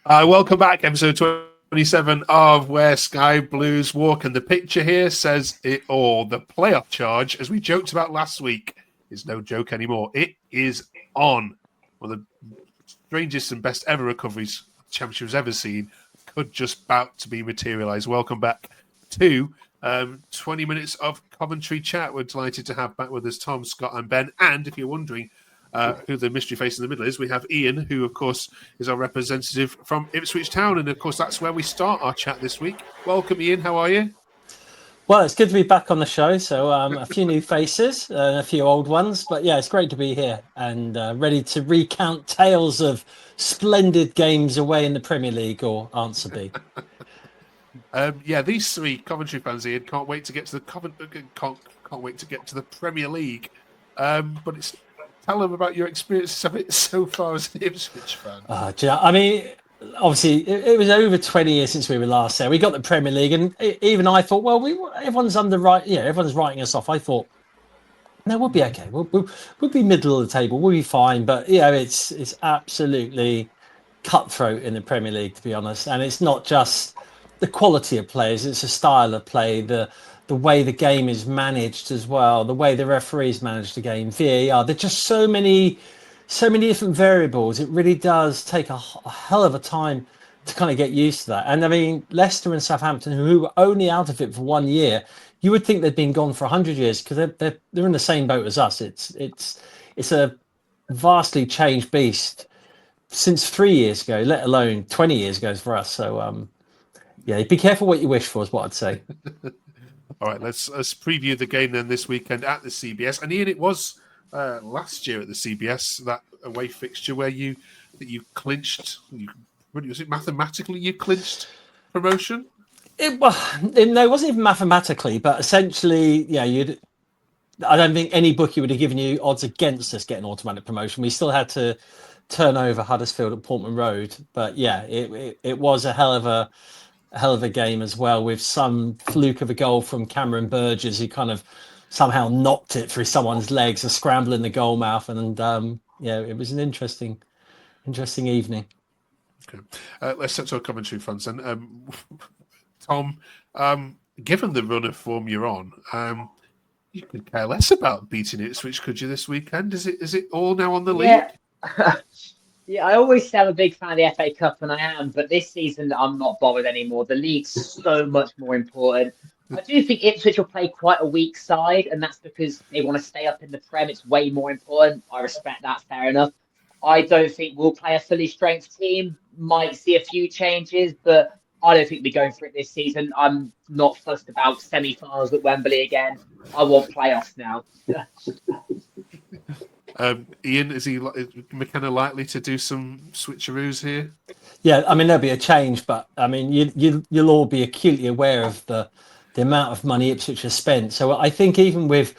Welcome back, episode 27 of Where Sky Blues Walk. And the picture here says it all. The playoff charge, as we joked about last week, is no joke anymore. It is on. One of the strangest and best ever recoveries the Championship has ever seen. Could just about to be materialised. Welcome back to 20 minutes of Coventry chat. We're delighted to have back with us Tom, Scott and Ben. And if you're wondering who the mystery face in the middle is, we have Ian, who, of course, is our representative from Ipswich Town. And, of course, that's where we start our chat this week. Welcome, Ian. How are you? Well, it's good to be back on the show. So a few new faces and a few old ones. But, yeah, it's great to be here and ready to recount tales of splendid games away in the Premier League, or answer B. These three Coventry fans, Ian, can't wait to get to the can't wait to get to the Premier League. But it's... Tell them about your experiences of it so far as an Ipswich fan. I mean, obviously, it was over 20 years since we were last there. We got the Premier League, and even I thought, well, everyone's everyone's writing us off. I thought, no, we'll be okay. We'll be middle of the table. We'll be fine. But it's absolutely cutthroat in the Premier League, to be honest. And it's not just the quality of players; it's a style of play. The way the game is managed as well, the way the referees manage the game, VAR. There's just so many different variables. It really does take a hell of a time to kind of get used to that. And I mean, Leicester and Southampton, who were only out of it for 1 year, you would think they'd been gone for 100 years because they're in the same boat as us. It's a vastly changed beast since 3 years ago, let alone 20 years ago for us. So be careful what you wish for, is what I'd say. All right, let's preview the game then this weekend at the CBS. And Ian, it was last year at the CBS, that away fixture where you clinched. Was it mathematically you clinched promotion? It wasn't even mathematically, but essentially, I don't think any bookie would have given you odds against us getting automatic promotion. We still had to turn over Huddersfield at Portman Road, but it was a hell of a game as well, with some fluke of a goal from Cameron Burgess, who kind of somehow knocked it through someone's legs, a scramble in the goal mouth, and it was an interesting evening. Okay, let's set to our commentary fronts. And Tom, given the run of form you're on, you could care less about beating Ipswich, could you, this weekend? Is it all now on the league? Yeah, I always say I'm a big fan of the FA Cup, and I am, but this season I'm not bothered anymore. The league's so much more important. I do think Ipswich will play quite a weak side, and that's because they want to stay up in the Prem. It's way more important. I respect that, fair enough. I don't think we'll play a fully strength team. Might see a few changes, but I don't think we're going for it this season. I'm not fussed about semi-finals at Wembley again. I want playoffs now. Ian, is McKenna likely to do some switcheroos here? Yeah, I mean, there'll be a change, but I mean, you'll all be acutely aware of the amount of money Ipswich has spent. So I think even with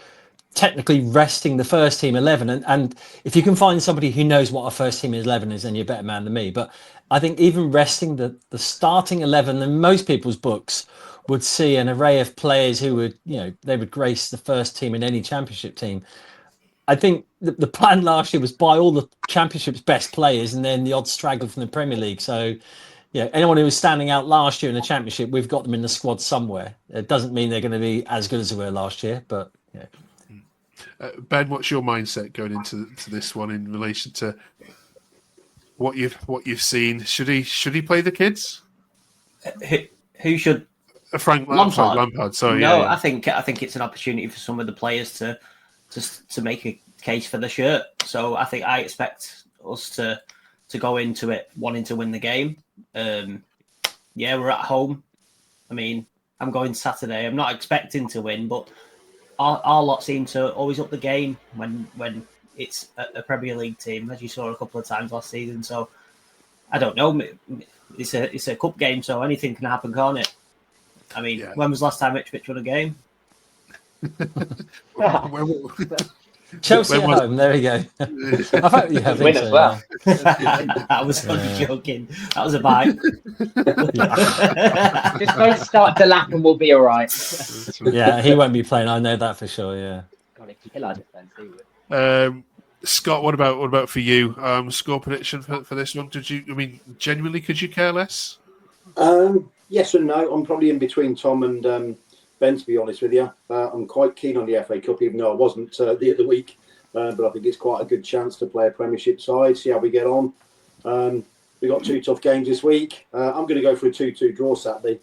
technically resting the first team 11, and if you can find somebody who knows what a first team 11 is, then you're a better man than me. But I think even resting the starting 11 in most people's books would see an array of players who would, they would grace the first team in any championship team. I think the plan last year was buy all the Championship's best players and then the odd straggler from the Premier League. So, anyone who was standing out last year in the Championship, we've got them in the squad somewhere. It doesn't mean they're going to be as good as they were last year, but yeah. Ben, what's your mindset going into this one in relation to what you've seen? Should he play the kids? Who should? Frank Lampard. Sorry. No, yeah. I think it's an opportunity for some of the players to make a case for the shirt. So I expect us to go into it wanting to win the game. We're at home. I mean, I'm going Saturday. I'm not expecting to win, but our lot seem to always up the game when it's a Premier League team, as you saw a couple of times last season. So I don't know. It's a cup game, so anything can happen, can't it? I mean, When was the last time Ipswich won a game? Chelsea at home. There we go. I thought you have win as well. I was only joking. That was a bite. Just don't start to lap and we'll be all right. Yeah, he won't be playing. I know that for sure. Yeah. God, if you kill our defence, he would. Scott, what about for you? Score prediction for this one? Genuinely, could you care less? Yes and no. I'm probably in between Tom and Ben, to be honest with you. I'm quite keen on the FA Cup, even though I wasn't the other week. But I think it's quite a good chance to play a Premiership side, see how we get on. We've got 2 tough games this week. I'm going to go for a 2-2 draw Saturday.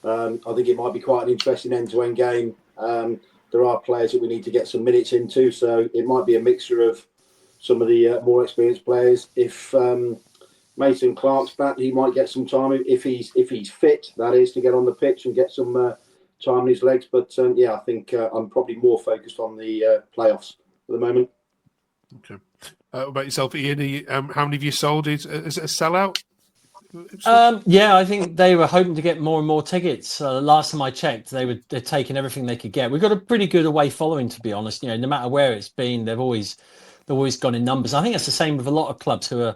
I think it might be quite an interesting end-to-end game. There are players that we need to get some minutes into, so it might be a mixture of some of the more experienced players. If Mason Clark's back, he might get some time if he's fit, that is, to get on the pitch and get some time in his legs. But I think I'm probably more focused on the playoffs at the moment. Okay. What about yourself, Ian? How many have you sold? Is it a sellout? I think they were hoping to get more and more tickets. Last time I checked, they're taking everything they could get. We've got a pretty good away following, to be honest. No matter where it's been, they've always gone in numbers. I think it's the same with a lot of clubs who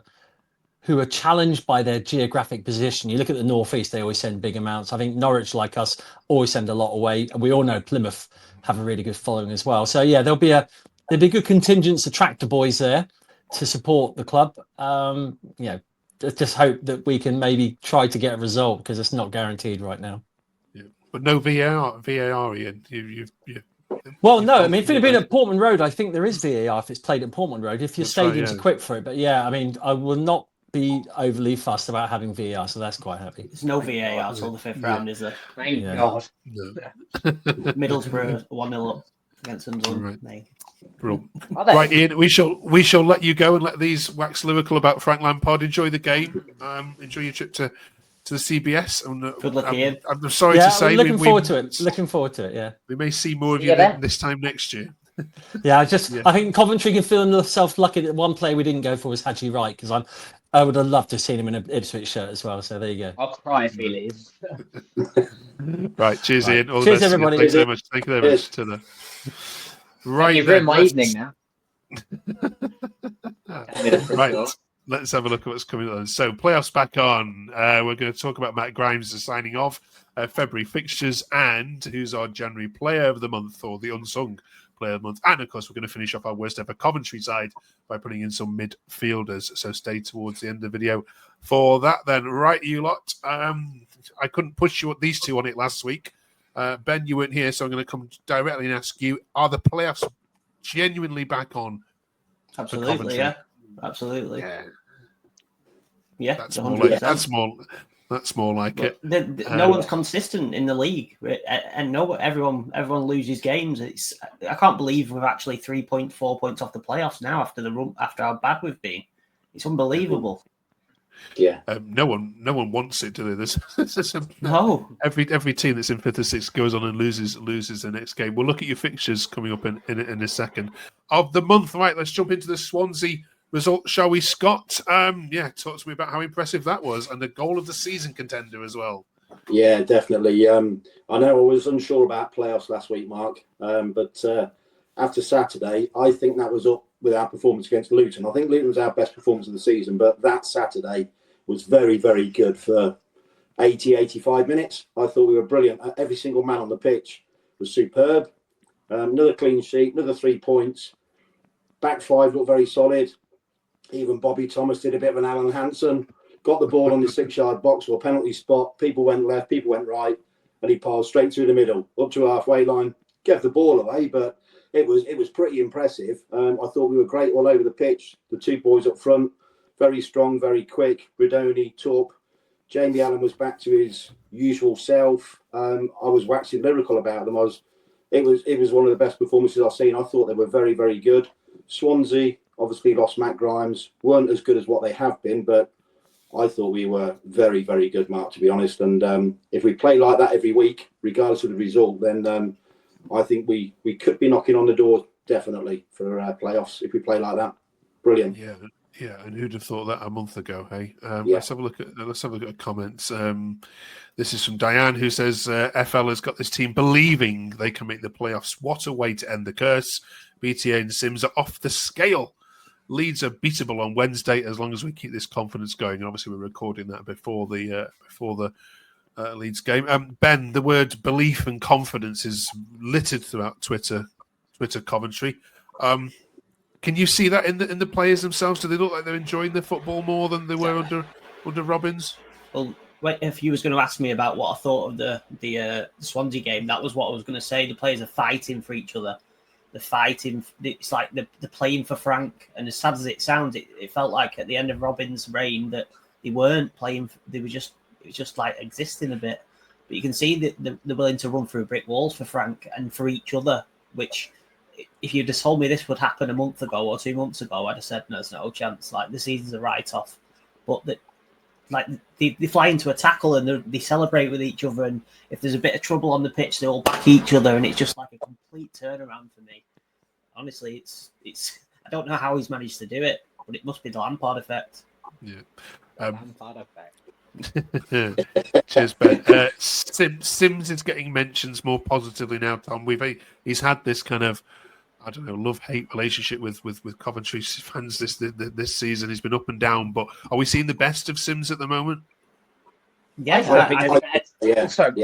are challenged by their geographic position. You look at the Northeast; they always send big amounts. I think Norwich, like us, always send a lot away, and we all know Plymouth have a really good following as well. So there'll be good contingents of tractor boys there to support the club. Just hope that we can maybe try to get a result, because it's not guaranteed right now. Yeah. But no VAR, Ian. Well, no, I mean, if it had been at Portman Road, I think there is VAR if it's played at Portman Road, if your stadium's equipped for it. But I will not be overly fussed about having VAR, so that's quite happy. There's no VAR till the 5th round, is there? Thank God. No. Middlesbrough 1-0 up against Sunderland. Right. Right, Ian, we shall let you go and let these wax lyrical about Frank Lampard. Enjoy the game. Enjoy your trip to the CBS. Good luck, Ian. I'm sorry to say, looking forward to it. Looking forward to it. Yeah, we may see more of you this time next year. I think Coventry can feel themselves lucky that one player we didn't go for was Haji Wright, because I would have loved to have seen him in an Ipswich shirt as well. So there you go. I'll cry if he leaves. Right, cheers, Ian. All cheers, the best. everybody. Thanks very much. Thank you very much. To the right, you've ruined my evening now. Right, let's have a look at what's coming on. So, playoffs back on. We're going to talk about Matt Grimes signing off, February fixtures, and who's our January player of the month, or the unsung player of the month. And of course, we're going to finish off our worst ever Coventry side by putting in some midfielders. So stay towards the end of the video for that. Then, right, you lot. I couldn't push these two on it last week. Ben, you weren't here, so I'm going to come directly and ask you: are the playoffs genuinely back on? Absolutely, yeah. Absolutely. Yeah. That's more like it. No one's consistent in the league, and everyone loses games. I can't believe we're actually 3.4 points off the playoffs now after how bad we've been. It's unbelievable. Yeah. No one wants it, do they? No. Every team that's in 5th or 6th goes on and loses the next game. We'll look at your fixtures coming up in a second. Of the month, right, let's jump into the Swansea result, shall we, Scott? Talk to me about how impressive that was, and the goal of the season contender as well. Yeah, definitely. I know I was unsure about playoffs last week, Mark, but after Saturday, I think that was up with our performance against Luton. I think Luton was our best performance of the season, but that Saturday was very, very good for 85 minutes. I thought we were brilliant. Every single man on the pitch was superb. Another clean sheet, another 3 points. Back five looked very solid. Even Bobby Thomas did a bit of an Alan Hansen. Got the ball on the 6-yard box or penalty spot. People went left, people went right, and he passed straight through the middle, up to halfway line. Gave the ball away, but it was pretty impressive. I thought we were great all over the pitch. The 2 boys up front, very strong, very quick. Bredoni, Torp. Jamie Allen was back to his usual self. I was waxing lyrical about them. It was one of the best performances I've seen. I thought they were very, very good. Swansea obviously lost Matt Grimes, weren't as good as what they have been, but I thought we were very, very good, Mark, to be honest. And if we play like that every week, regardless of the result, then I think we could be knocking on the door definitely for playoffs if we play like that. Brilliant. Yeah, and who'd have thought that a month ago? Hey, let's have a look at comments. This is from Diane, who says FL has got this team believing they can make the playoffs. What a way to end the curse! BTA and Sims are off the scale. Leeds are beatable on Wednesday as long as we keep this confidence going. And obviously, we're recording that before the Leeds game. Ben, the word belief and confidence is littered throughout Twitter Coventry. Can you see that in the players themselves? Do they look like they're enjoying the football more than they were under Robbins? Well, if you was going to ask me about what I thought of the Swansea game, that was what I was going to say. The players are fighting for each other. They're fighting. It's like they're playing for Frank. And as sad as it sounds, it felt like at the end of Robbins' reign that they weren't playing. It was just like existing a bit. But you can see that they're willing to run through brick walls for Frank and for each other, which, if you'd have told me this would happen a month ago or 2 months ago, I'd have said, no, there's no chance. Like, the season's a write-off. But they fly into a tackle and they celebrate with each other. And if there's a bit of trouble on the pitch, they all back each other. And it's just like a complete turnaround for me. Honestly, it's I don't know how he's managed to do it, but it must be the Lampard effect. Yeah. Lampard effect. Cheers, Ben. Sims is getting mentions more positively now, Tom. He's had this kind of, I don't know, love-hate relationship with Coventry fans this season. He's been up and down, but are we seeing the best of Sims at the moment? Yeah, Sorry.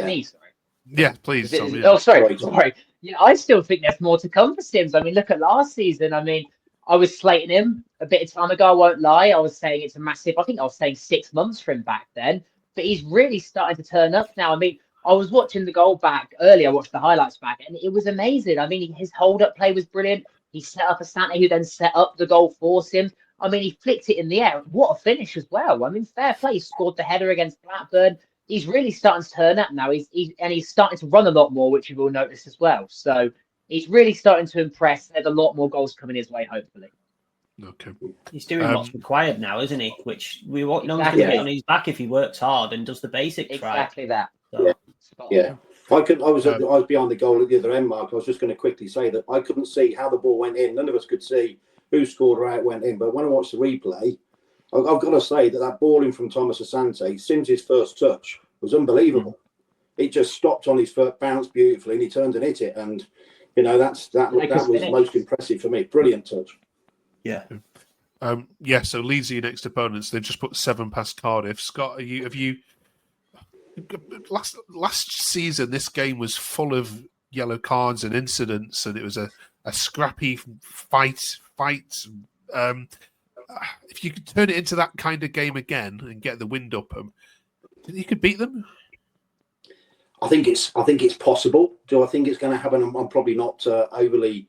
Yeah, please. Tom, yeah. Oh, sorry. Yeah, I still think there's more to come for Sims. I mean, look at last season. I mean, I was slating him a bit of time ago. I won't lie. I was saying it's a massive. I think I was saying 6 months for him back then. But he's really starting to turn up now. I mean, I was watching the goal back earlier. I watched the highlights back, and it was amazing. I mean, his hold-up play was brilliant. He set up Asante, who then set up the goal for Sims. I mean, he flicked it in the air. What a finish as well. I mean, fair play. He scored the header against Blackburn. He's really starting to turn up now. He's starting to run a lot more, which you will notice as well. So he's really starting to impress. There's a lot more goals coming his way, hopefully. Okay. He's doing what's required now, isn't he? Which no one's going to get on his back if he works hard and does the basics exactly right. That. So, Yeah. I was behind the goal at the other end, Mark. I was just going to quickly say that I couldn't see how the ball went in. None of us could see who scored or how it went in. But when I watched the replay, I've got to say that ball in from Thomas Asante, Sims's first touch, was unbelievable. It just stopped on his foot, bounced beautifully, and he turned and hit it. And that was most impressive for me. Brilliant touch. Yeah. So Leeds are your next opponents. They've just put 7 past Cardiff. Scott, have you last season this game was full of yellow cards and incidents, and it was a scrappy fight. If you could turn it into that kind of game again and get the wind up them, you could beat them. I think it's possible. Do I think it's going to happen? I'm probably not overly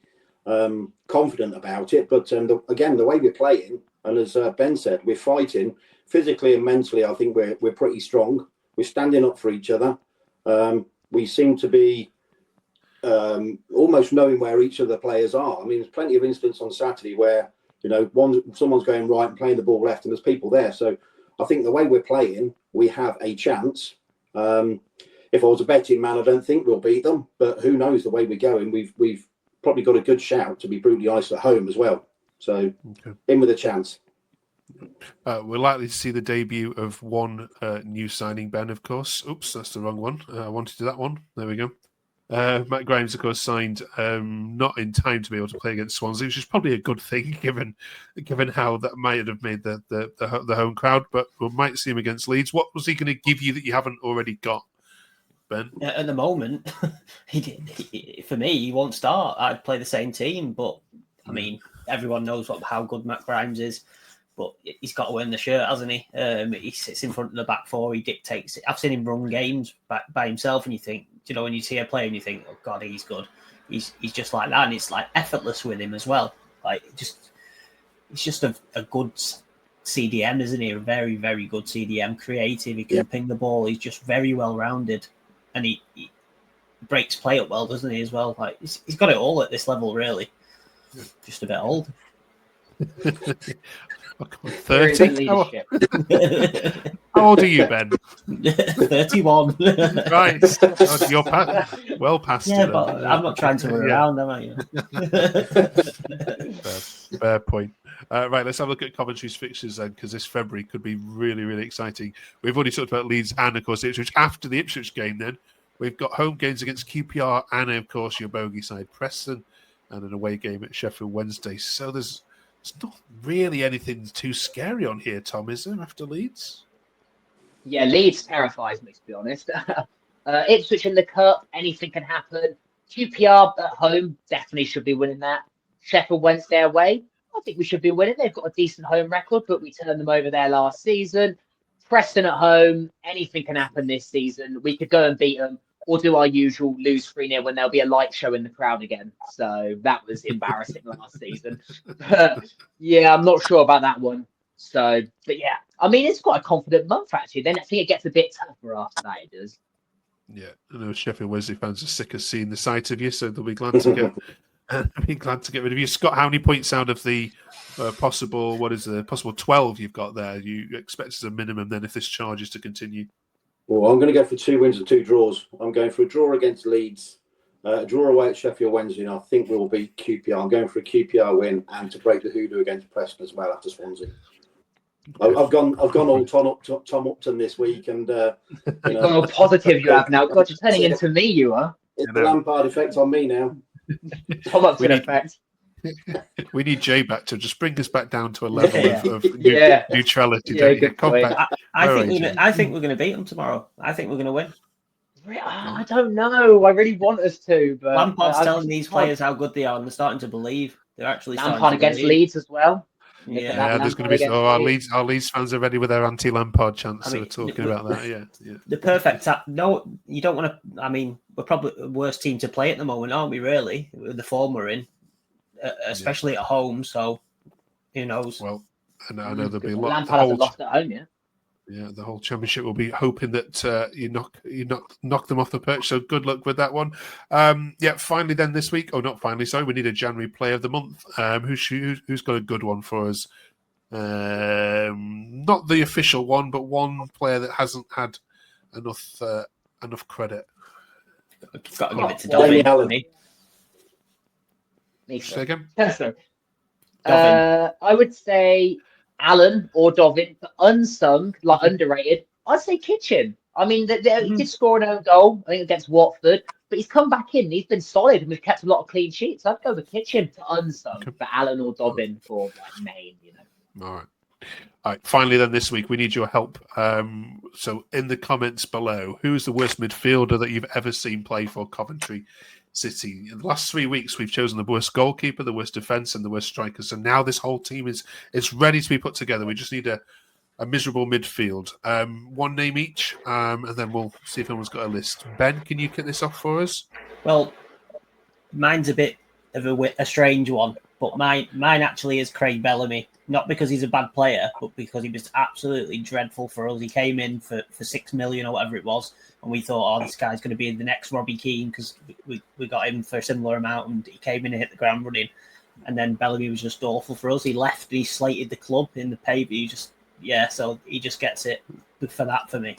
confident about it, but again, the way we're playing, and as Ben said, we're fighting physically and mentally. I think we're pretty strong. We're standing up for each other. We seem to be almost knowing where each of the players are. I mean, there's plenty of incidents on Saturday where someone's going right and playing the ball left, and there's people there. So I think the way we're playing, we have a chance. If I was a betting man, I don't think we'll beat them, but who knows the way we're going. We've probably got a good shout, to be brutally honest, at home as well. So in with a chance. We're likely to see the debut of one new signing, Ben, of course. Oops, that's the wrong one. I wanted to do that one. There we go. Matt Grimes, of course, signed not in time to be able to play against Swansea, which is probably a good thing given how that might have made the home crowd. But we might see him against Leeds. What was he going to give you that you haven't already got, Ben? At the moment, for me, he won't start. I'd play the same team, but I mean, everyone knows how good Matt Grimes is. But he's got to earn the shirt, hasn't he? He sits in front of the back four. He dictates it. I've seen him run games by himself, and you think, when you see a player and you think, oh God, he's good. He's just like that, and it's like effortless with him as well. Like he's just a good CDM, isn't he? A very, very good CDM, creative. He can ping the ball. He's just very well rounded, and he breaks play up well, doesn't he? As well, like he's got it all at this level, really. Just a bit old. 30. How old are you, Ben? 31. Right. You're well past it. But I'm not trying to run around, am I? Fair point. Right, let's have a look at Coventry's fixtures then, because this February could be really, really exciting. We've already talked about Leeds and, of course, Ipswich. After the Ipswich game, then, we've got home games against QPR and, of course, your bogey side, Preston, and an away game at Sheffield Wednesday. So there's not really anything too scary on here, Tom, is there, after Leeds? Yeah, Leeds terrifies me, to be honest. Ipswich in the Cup, anything can happen. QPR at home, definitely should be winning that. Sheffield Wednesday away, I think we should be winning. They've got a decent home record, but we turned them over there last season. Preston at home, anything can happen this season. We could go and beat them or do our usual lose 3-0 when there'll be a light show in the crowd again. So that was embarrassing last season. But yeah, I'm not sure about that one. So, but yeah, I mean, it's quite a confident month, actually. Then I think it gets a bit tougher after that, it does. Yeah, I know Sheffield Wednesday fans are sick of seeing the sight of you, so they'll be glad to get rid of you. Scott, how many points out of the possible 12 you've got there you expect as a minimum then if this charge is to continue? Well, I'm going to go for 2 wins and 2 draws. I'm going for a draw against Leeds, a draw away at Sheffield Wednesday, and I think we'll beat QPR. I'm going for a QPR win and to break the hoodoo against Preston as well after Swansea. I've gone all Tom Upton this week, and You've gone all positive. You have now. God, you're turning into me. You are. It's the Lampard effect on me now. Tom Upton effect. We need Jay back to just bring us back down to a level of neutrality. Yeah, good point. I think we're going to beat them tomorrow. I think we're going to win. I don't know. I really want us to, but Lampard's telling these players how good they are, and they're starting to believe. They're actually Lampard against Leeds as well. Yeah, there's going to be our Leeds fans are ready with their anti-Lampard chants. So we're talking about that. Yeah. The perfect no, you don't want to. I mean, we're probably the worst team to play at the moment, aren't we? Really, with the form we're in, especially at home. So who knows? Well, I know there'll be a lot. Lampard hasn't lost at home yet. Yeah, the whole championship will be hoping that you knock them off the perch. So good luck with that one. Finally then this week. Oh, not finally. Sorry, we need a January Player of the Month. Who's got a good one for us? Not the official one, but one player that hasn't had enough credit. I've got to give it to Dovin. Say again. I would say Alan or Dovin, but unsung, like underrated. I'd say Kitchen. I mean, he did score an own goal, I think, against Watford, but he's come back in. He's been solid, and we've kept a lot of clean sheets. I'd go with Kitchen for unsung, for Alan or Dovin for main. All right. Finally, then this week we need your help. So, in the comments below, who is the worst midfielder that you've ever seen play for Coventry City? In the last 3 weeks, we've chosen the worst goalkeeper, the worst defence, and the worst striker. So now this whole team is ready to be put together. We just need a miserable midfield. One name each, and then we'll see if anyone's got a list. Ben, can you kick this off for us? Well, mine's a bit of a strange one, but mine actually is Craig Bellamy. Not because he's a bad player, but because he was absolutely dreadful for us. He came in for 6 million or whatever it was, and we thought, this guy's going to be the next Robbie Keane because we got him for a similar amount, and he came in and hit the ground running. And then Bellamy was just awful for us. He left and he slated the club in the pay, but so he just gets it for that for me.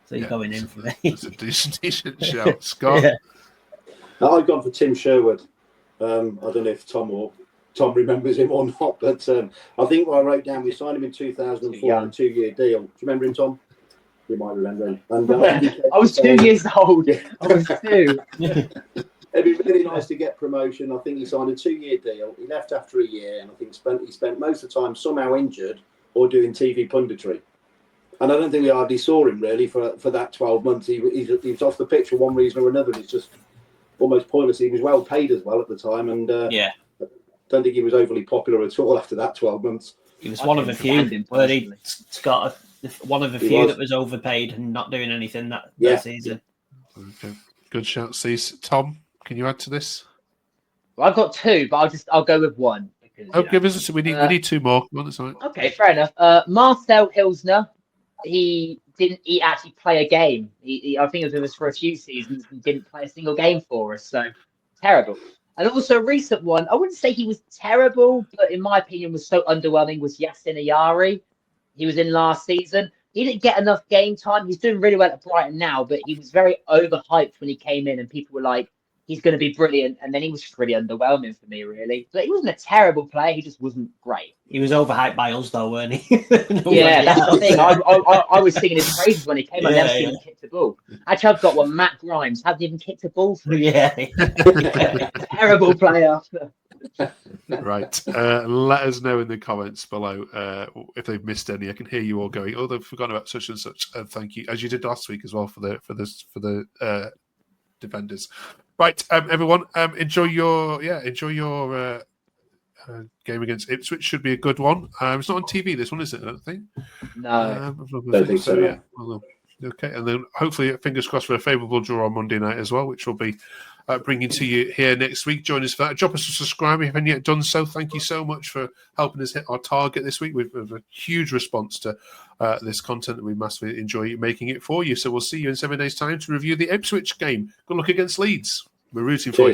So he's going in for me. It's a decent shout. Scott? I've gone for Tim Sherwood. I don't know if Tom remembers him or not, but I think what I wrote down, we signed him in 2004 on a 2-year deal. Do you remember him, Tom? You might remember him. And, I was 2 years old. I was 2. It'd be really nice to get promotion. I think he signed a 2-year deal. He left after a year, and I think he spent most of the time somehow injured or doing TV punditry. And I don't think we hardly saw him really for that 12 months. He was off the pitch for one reason or another. It's just almost pointless. He was well paid as well at the time, and don't think he was overly popular at all after that 12 months. He was one of a few where he got one of a few that was overpaid and not doing anything that season. Okay. Good shout, Cease. Tom, can you add to this? Well, I've got 2, but I'll go with 1. Because, give us we need 2 more. Okay, fair enough. Marcel Hilsner, he didn't actually play a game. I think he was with us for a few seasons and didn't play a single game for us. So terrible. And also a recent one, I wouldn't say he was terrible, but in my opinion was so underwhelming, was Yasin Ayari. He was in last season. He didn't get enough game time. He's doing really well at Brighton now, but he was very overhyped when he came in and people were like, he's going to be brilliant. And then he was just really underwhelming for me, really. But he wasn't a terrible player. He just wasn't great. He was overhyped by us, though, weren't he? That's the thing. I was singing his praises when he came. I've never seen him kick the ball. Actually, I've got one. Matt Grimes hasn't even kicked a ball for him. Terrible player. Right. Let us know in the comments below if they've missed any. I can hear you all going, they've forgotten about such and such. Thank you, as you did last week as well for the defenders. Right, everyone, enjoy your game against Ipswich should be a good one. It's not on TV, this one, is it? I don't think. No. Don't think so. Yeah. Well, okay, and then hopefully, fingers crossed for a favourable draw on Monday night as well, which will be bringing to you here next week. Join us for that. Drop us a subscribe if you haven't yet done so. Thank you so much for helping us hit our target this week. We've a huge response to this content, and we massively enjoy making it for you. So we'll see you in 7 days' time to review the Ipswich game. Good luck against Leeds. We're rooting for you.